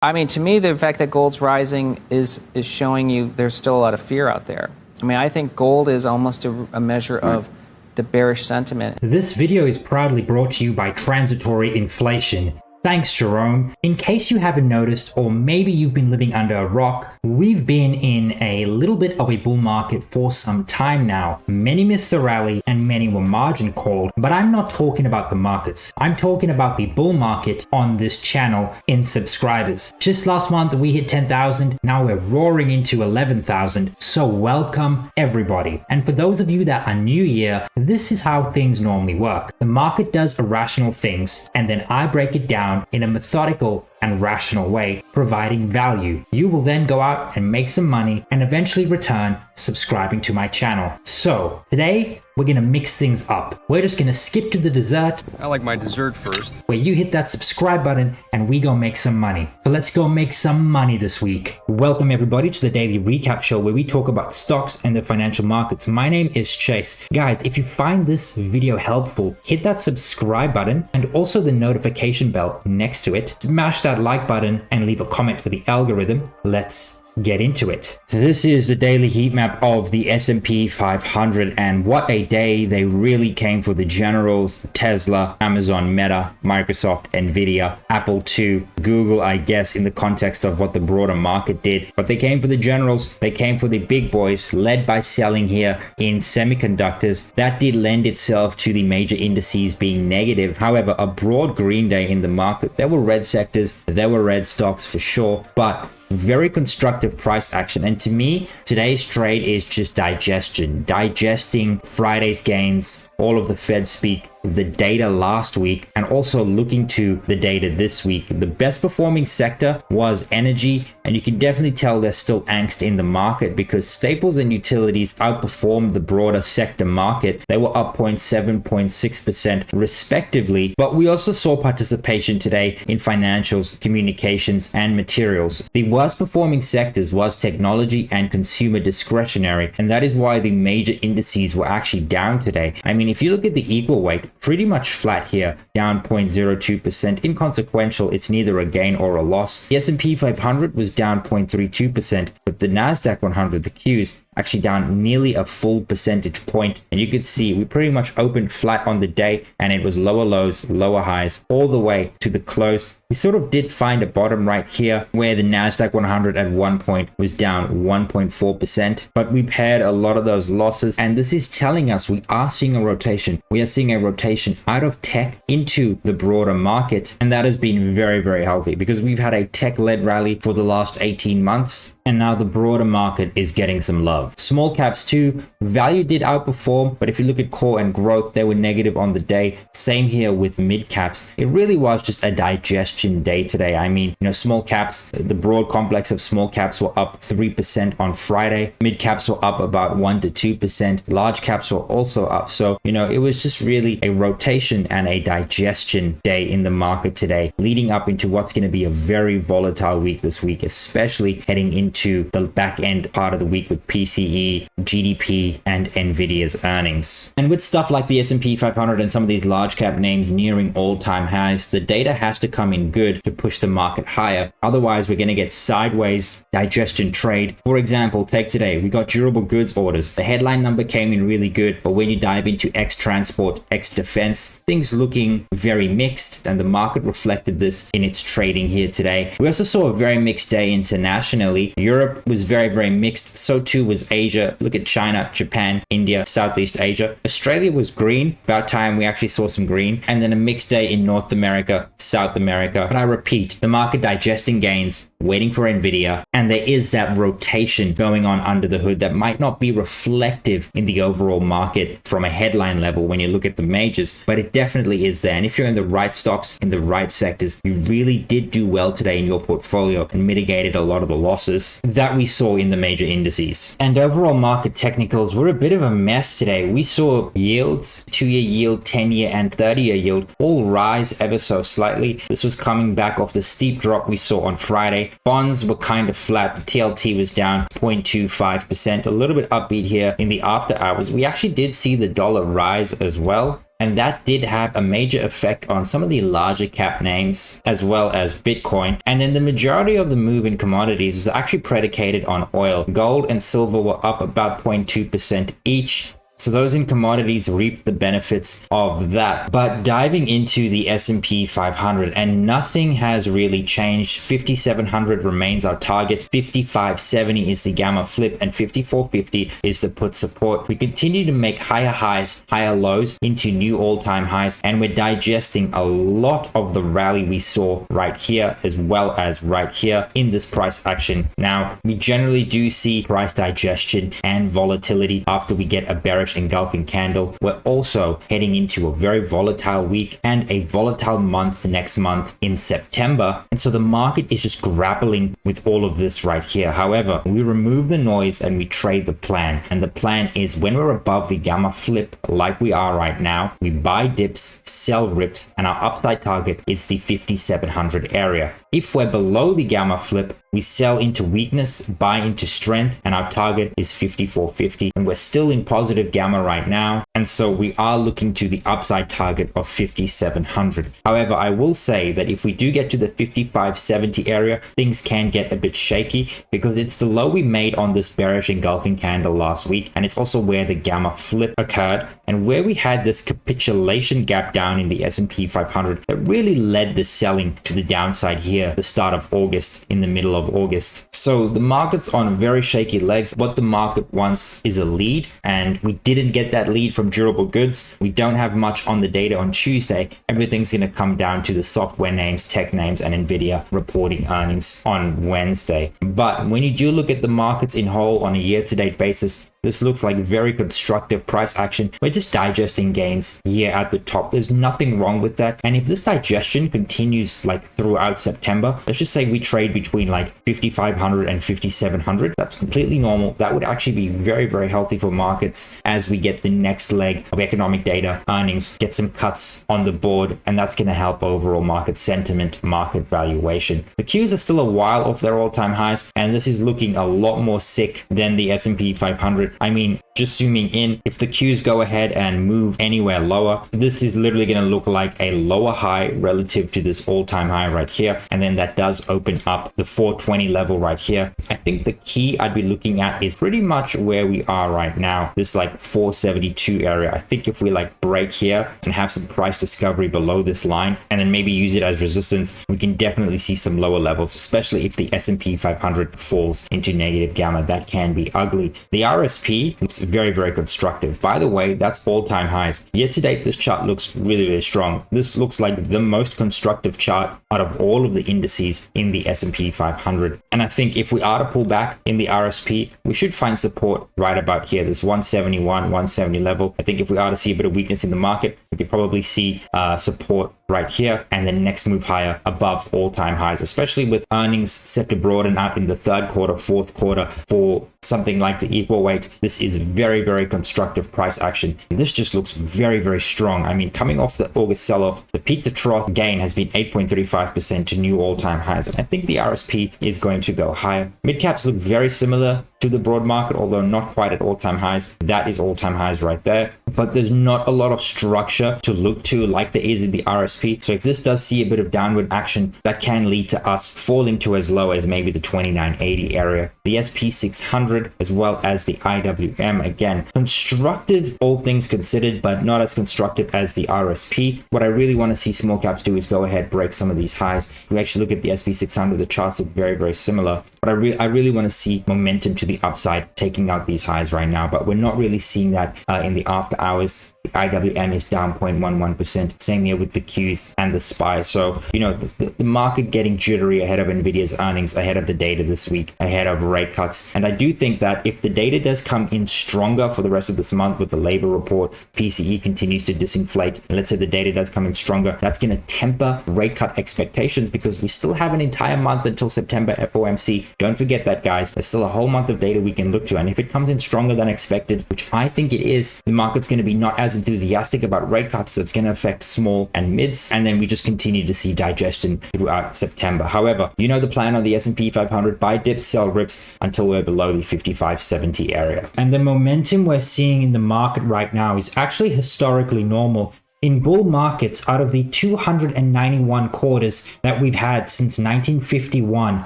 I mean, to me, the fact that gold's rising is showing you there's still a lot of fear out there. I mean, I think gold is almost a measure of the bearish sentiment. This video is proudly brought to you by transitory inflation. Thanks, Jerome. In case you haven't noticed, or maybe you've been living under a rock, we've been in a little bit of a bull market for some time now. Many missed the rally and many were margin called, but I'm not talking about the markets. I'm talking about the bull market on this channel in subscribers. Just last month we hit 10,000, now we're roaring into 11,000, so welcome everybody. And for those of you that are new here, this is how things normally work. The market does irrational things, and then I break it down in a methodical and rational way, providing value. You will then go out and make some money and eventually return subscribing to my channel. So today we're gonna mix things up. We're just gonna skip to the dessert. I like my dessert first. Where you hit that subscribe button and we go make some money. So let's go make some money this week. Welcome everybody to the daily recap show where we talk about stocks and the financial markets. My name is Chase. Guys, if you find this video helpful, hit that subscribe button and also the notification bell next to it. Smash that like button and leave a comment for the algorithm. Let's get into it. This is the daily heat map of the S&P 500, and what a day they really came for the generals. Tesla, Amazon, Meta, Microsoft, Nvidia, Apple too, Google, I guess, in the context of what the broader market did. But they came for the generals, they came for the big boys, led by selling here in semiconductors. That did lend itself to the major indices being negative. However, a broad green day in the market. There were red sectors, there were red stocks for sure, but very constructive price action. And to me, today's trade is just digesting Friday's gains, all of the Fed speak, the data last week, and also looking to the data this week. The best performing sector was energy, and you can definitely tell there's still angst in the market because staples and utilities outperformed the broader sector market. They were up 0.7, 0.6% respectively, but we also saw participation today in financials, communications, and materials. The worst performing sectors was technology and consumer discretionary, and that is why the major indices were actually down today. I mean, if you look at the equal weight, pretty much flat here, down 0.02%. Inconsequential, it's neither a gain or a loss. The S&P 500 was down 0.32%, but the Nasdaq 100, the Qs, actually down nearly a full percentage point. And you could see we pretty much opened flat on the day, and it was lower lows, lower highs, all the way to the close. We sort of did find a bottom right here where the Nasdaq 100 at one point was down 1.4%, but we paired a lot of those losses, and this is telling us we are seeing a rotation. We are seeing a rotation out of tech into the broader market, and that has been very, very healthy because we've had a tech-led rally for the last 18 months. And now the broader market is getting some love. Small caps too, value did outperform, but if you look at core and growth, they were negative on the day. Same here with mid caps. It really was just a digestion day today. I mean, small caps, the broad complex of small caps were up 3% on Friday. Mid caps were up about 1 to 2%. Large caps were also up. So, it was just really a rotation and a digestion day in the market today, leading up into what's going to be a very volatile week this week, especially heading into the back end part of the week with PCE, GDP, and Nvidia's earnings. And with stuff like the S&P 500 and some of these large cap names nearing all-time highs, the data has to come in good to push the market higher. Otherwise, we're going to get sideways digestion trade. For example, take today, we got durable goods orders. The headline number came in really good, but when you dive into X transport, X defense, things looking very mixed, and the market reflected this in its trading here today. We also saw a very mixed day internationally. Europe was very, very mixed. So too was Asia. Look at China, Japan, India, Southeast Asia. Australia was green. About time we actually saw some green. And then a mixed day in North America, South America. But I repeat, the market digesting gains, waiting for Nvidia, and there is that rotation going on under the hood that might not be reflective in the overall market from a headline level when you look at the majors, but it definitely is there. And if you're in the right stocks, in the right sectors, you really did do well today in your portfolio and mitigated a lot of the losses that we saw in the major indices. And overall market technicals were a bit of a mess today. We saw yields, 2-year yield, 10-year and 30-year yield all rise ever so slightly. This was coming back off the steep drop we saw on Friday. Bonds were kind of flat. The TLT was down 0.25%, a little bit upbeat here in the after hours. We actually did see the dollar rise as well. And that did have a major effect on some of the larger cap names as well as Bitcoin. And then the majority of the move in commodities was actually predicated on oil. Gold and silver were up about 0.2% each. So those in commodities reaped the benefits of that. But diving into the S&P 500, and nothing has really changed. 5,700 remains our target. 5,570 is the gamma flip, and 5,450 is the put support. We continue to make higher highs, higher lows into new all-time highs, and we're digesting a lot of the rally we saw right here as well as right here in this price action. Now, we generally do see price digestion and volatility after we get a bearish engulfing candle. We're also heading into a very volatile week and a volatile month next month in September. And so the market is just grappling with all of this right here. However, we remove the noise and we trade the plan. And the plan is when we're above the gamma flip, like we are right now, we buy dips, sell rips, and our upside target is the 5,700 area. If we're below the gamma flip, we sell into weakness, buy into strength, and our target is 5,450. And we're still in positive gamma right now. And so we are looking to the upside target of 5,700. However, I will say that if we do get to the 5,570 area, things can get a bit shaky because it's the low we made on this bearish engulfing candle last week. And it's also where the gamma flip occurred and where we had this capitulation gap down in the S&P 500 that really led the selling to the downside here, the start of August, in the middle of August. So the market's on very shaky legs. What the market wants is a lead, and we didn't get that lead from durable goods. We don't have much on the data on Tuesday. Everything's going to come down to the software names, tech names, and Nvidia reporting earnings on Wednesday. But when you do look at the markets in whole on a year-to-date basis, this looks like very constructive price action. We're just digesting gains here at the top. There's nothing wrong with that. And if this digestion continues like throughout September, let's just say we trade between like 5,500 and 5,700, that's completely normal. That would actually be very, very healthy for markets as we get the next leg of economic data, earnings, get some cuts on the board, and that's going to help overall market sentiment, market valuation. The Qs are still a while off their all-time highs, and this is looking a lot more sick than the S&P 500. I mean, just zooming in, if the Qs go ahead and move anywhere lower, this is literally going to look like a lower high relative to this all-time high right here. And then that does open up the 420 level right here. I think the key I'd be looking at is pretty much where we are right now, this like 472 area. I think if we like break here and have some price discovery below this line and then maybe use it as resistance, we can definitely see some lower levels, especially if the S&P 500 falls into negative gamma. That can be ugly. The RSP looks very, very constructive. By the way, that's all-time highs. Year to date, this chart looks really, really strong. This looks like the most constructive chart out of all of the indices in the S&P 500. And I think if we are to pull back in the RSP, we should find support right about here, this 171, 170 level. I think if we are to see a bit of weakness in the market, we could probably see support right here and the next move higher above all-time highs, especially with earnings set to broaden out in the third quarter, fourth quarter for something like the equal weight. This is very, very constructive price action. And this just looks very, very strong. I mean, coming off the August sell-off, the peak to trough gain has been 8.35% to new all-time highs. And I think the RSP is going to go higher. Mid-caps look very similar to the broad market, although not quite at all-time highs. That is all-time highs right there. But there's not a lot of structure to look to like there is in the RSP. So if this does see a bit of downward action, that can lead to us falling to as low as maybe the 2980 area. The SP600 as well as the IWM, again, constructive all things considered, but not as constructive as the RSP. What I really want to see small caps do is go ahead, break some of these highs. If we actually look at the SP600, the charts look very, very similar. But I really want to see momentum to the upside, taking out these highs right now. But we're not really seeing that in the after hours. The IWM is down 0.11%. Same here with the Qs and the SPY. So, you know, the market getting jittery ahead of Nvidia's earnings, ahead of the data this week, ahead of rate cuts. And I do think that if the data does come in stronger for the rest of this month with the labor report, PCE continues to disinflate, and let's say the data does come in stronger, that's going to temper rate cut expectations because we still have an entire month until September FOMC. Don't forget that, guys. There's still a whole month of data we can look to. And if it comes in stronger than expected, which I think it is, the market's going to be not as enthusiastic about rate cuts. That's going to affect small and mids, and then we just continue to see digestion throughout September. However, you know the plan on the S&P 500: buy dips, sell rips until we're below the 5570 area. And the momentum we're seeing in the market right now is actually historically normal. In bull markets, out of the 291 quarters that we've had since 1951,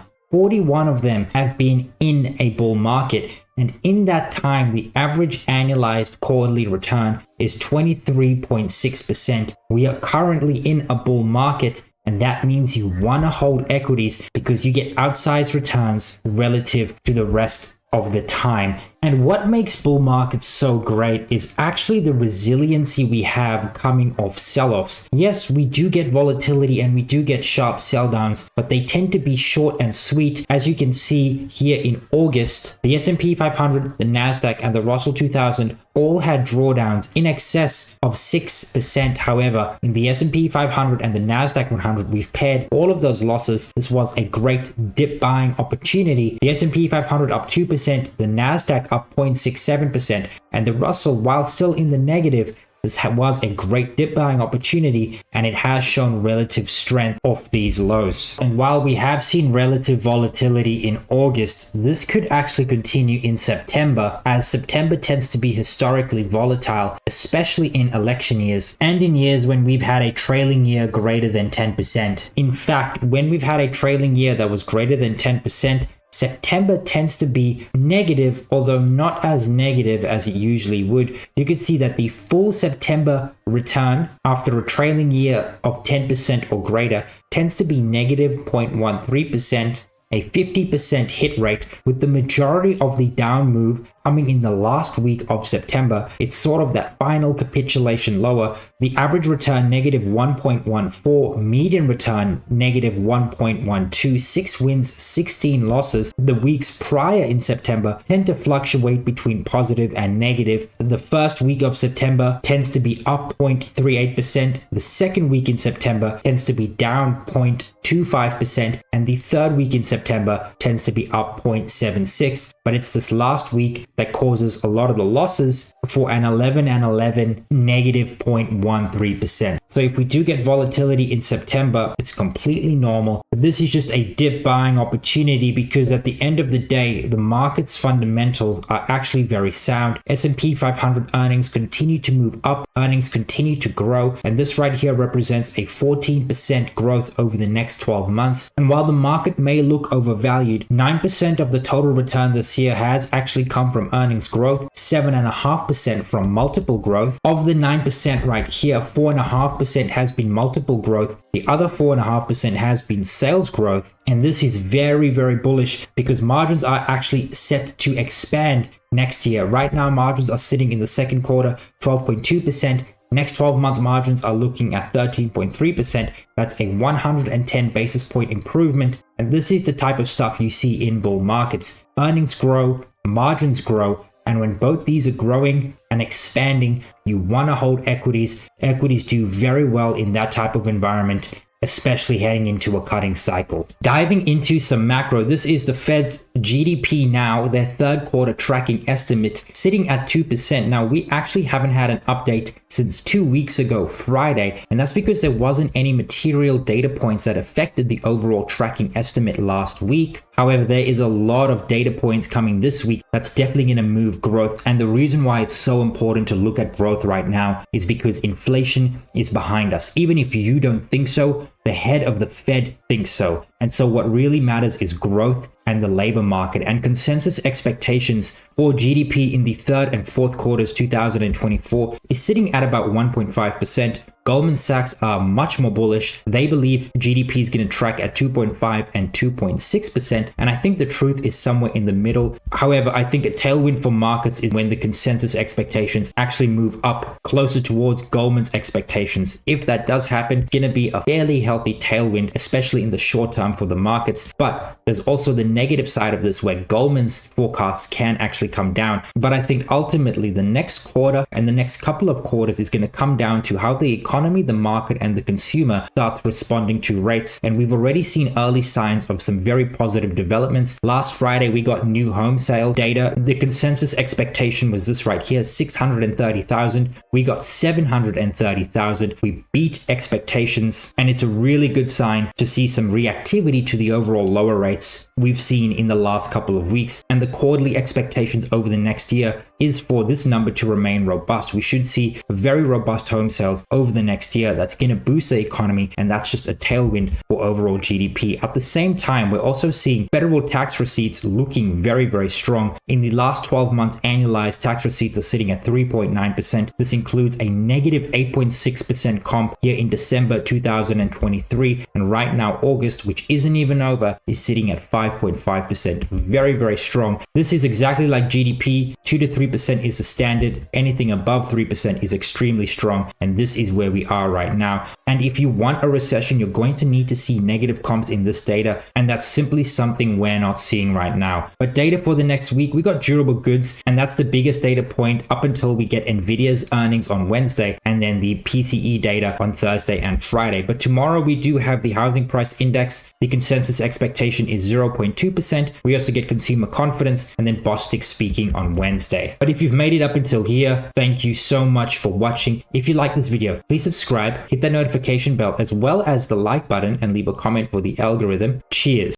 41 of them have been in a bull market. And in that time, the average annualized quarterly return is 23.6%. We are currently in a bull market, and that means you want to hold equities because you get outsized returns relative to the rest of the time. And what makes bull markets so great is actually the resiliency we have coming off sell-offs. Yes, we do get volatility and we do get sharp sell downs, but they tend to be short and sweet. As you can see here in August, the S&P 500, the Nasdaq, and the Russell 2000 all had drawdowns in excess of 6%. However, in the S&P 500 and the Nasdaq 100, we've paired all of those losses. This was a great dip buying opportunity. The S&P 500 up 2%, the Nasdaq up 0.67%, and the Russell, while still in the negative, this was a great dip buying opportunity, and it has shown relative strength off these lows. And while we have seen relative volatility in August, this could actually continue in September, as September tends to be historically volatile, especially in election years and in years when we've had a trailing year greater than 10%. In fact, when we've had a trailing year that was greater than 10%, September tends to be negative, although not as negative as it usually would. You could see that the full September return after a trailing year of 10% or greater tends to be negative 0.13%, a 50% hit rate, with the majority of the down move coming in the last week of September. It's sort of that final capitulation lower. The average return negative 1.14, median return negative 1.12, 6 wins, 16 losses. The weeks prior in September tend to fluctuate between positive and negative. The first week of September tends to be up 0.38%. The second week in September tends to be down 0.25%, and the third week in September tends to be up 0.76. But it's this last week that causes a lot of the losses for an 11 and 11 negative 0.13%. So if we do get volatility in September, it's completely normal. This is just a dip buying opportunity because at the end of the day, the market's fundamentals are actually very sound. S&P 500 earnings continue to move up, earnings continue to grow, and this right here represents a 14% growth over the next 12 months. And while the market may look overvalued, 9% of the total return this year has actually come from earnings growth, 7.5% from multiple growth. Of the 9% right here, 4.5% has been multiple growth. The other 4.5% has been sales growth. And this is very, very bullish because margins are actually set to expand next year. Right now, margins are sitting in the second quarter, 12.2%. Next 12-month margins are looking at 13.3%. That's a 110 basis point improvement. And this is the type of stuff you see in bull markets. Earnings grow, margins grow, and when both these are growing and expanding, you want to hold equities. Equities do very well in that type of environment, especially heading into a cutting cycle. Diving into some macro, this is the Fed's GDP now, their third quarter tracking estimate sitting at 2%. Now, we actually haven't had an update since 2 weeks ago, Friday, and that's because there wasn't any material data points that affected the overall tracking estimate last week. However, there is a lot of data points coming this week that's definitely going to move growth. And the reason why it's so important to look at growth right now is because inflation is behind us. Even if you don't think so, the head of the Fed thinks so. And so what really matters is growth and the labor market, and consensus expectations for GDP in the third and fourth quarters 2024 is sitting at about 1.5%. Goldman Sachs are much more bullish. They believe GDP is going to track at 2.5 and 2.6%. And I think the truth is somewhere in the middle. However, I think a tailwind for markets is when the consensus expectations actually move up closer towards Goldman's expectations. If that does happen, it's going to be a fairly healthy tailwind, especially in the short term for the markets. But there's also the negative side of this where Goldman's forecasts can actually come down. But I think ultimately the next quarter and the next couple of quarters is going to come down to how the economy, the market, and the consumer starts responding to rates. And we've already seen early signs of some very positive developments. Last Friday, we got new home sales data. The consensus expectation was this right here, 630,000. We got 730,000. We beat expectations, and it's a really good sign to see some reactivity to the overall lower rates we've seen in the last couple of weeks. And the quarterly expectations over the next year is for this number to remain robust. We should see very robust home sales over the next year. That's going to boost the economy, and that's just a tailwind for overall GDP. At the same time, we're also seeing federal tax receipts looking very, very strong. In the last 12 months, annualized tax receipts are sitting at 3.9%. This includes a negative 8.6% comp here in December 2023, and right now August, which isn't even over, is sitting at 5.5%. Very, very strong. This is exactly like GDP. 2 to 3% is the standard. Anything above 3% is extremely strong, and this is where we are right now. And if you want a recession, you're going to need to see negative comps in this data, and that's simply something we're not seeing right now. But data for the next week, we got durable goods, and that's the biggest data point up until we get Nvidia's earnings on Wednesday, and then the PCE data on Thursday and Friday. But tomorrow we do have the housing price index. The consensus expectation is 0.2%. We also get consumer confidence, and then Bostic speaking on Wednesday. But if you've made it up until here, thank you so much for watching. If you like this video, please subscribe, hit that notification bell, as well as the like button, and leave a comment for the algorithm. Cheers.